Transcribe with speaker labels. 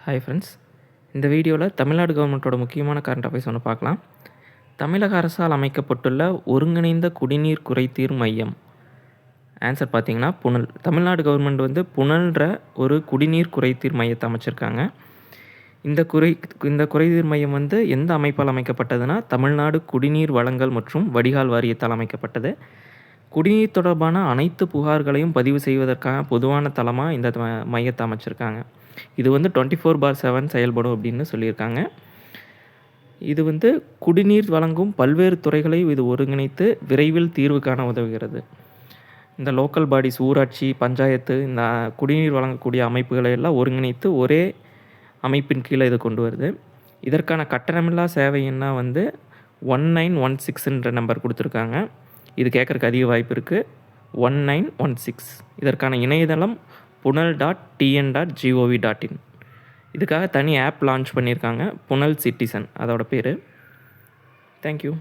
Speaker 1: Hi friends, இந்த வீடியோவில் தமிழ்நாடு கவர்மெண்ட்டோட முக்கியமான கரண்ட் அஃபேர்ஸ் ஒன்று பார்க்கலாம். தமிழக அரசால் அமைக்கப்பட்டுள்ள ஒருங்கிணைந்த குடிநீர் குறைதீர் மையம். ஆன்சர் பார்த்தீங்கன்னா புனல். தமிழ்நாடு கவர்மெண்ட் வந்து புனல்ன்ற ஒரு குடிநீர் குறைதீர் மையத்தை அமைச்சிருக்காங்க. இந்த குறைதீர் மையம் வந்து எந்த அமைப்பால் அமைக்கப்பட்டதுன்னா தமிழ்நாடு குடிநீர் வழங்கல் மற்றும் வடிகால் வாரியத்தால் அமைக்கப்பட்டது. குடிநீர் தொடர்பான அனைத்து புகார்களையும் பதிவு செய்வதற்கான பொதுவான தளமாக இந்த மையத்தை அமைச்சிருக்காங்க. இது வந்து 24/7 செயல்படும் அப்படின்னு சொல்லியிருக்காங்க. இது வந்து குடிநீர் வழங்கும் பல்வேறு துறைகளை இது ஒருங்கிணைத்து விரைவில் தீர்வு காண உதவுகிறது. இந்த லோக்கல் பாடிஸ், ஊராட்சி, பஞ்சாயத்து, இந்த குடிநீர் வழங்கக்கூடிய அமைப்புகளை எல்லாம் ஒருங்கிணைத்து ஒரே அமைப்பின் கீழே இது கொண்டு வருது. இதற்கான கட்டணமில்லா சேவை என்ன வந்து 1916ன்ற நம்பர் கொடுத்துருக்காங்க. இது கேட்குறக்கு அதிக வாய்ப்பு இருக்குது. 1916. இதற்கான இணையதளம் punal.tn.gov.in. இதுக்காக தனி ஆப் லான்ச் பண்ணியிருக்காங்க. புனல் சிட்டிசன் அதோட பேர். தேங்க்யூ.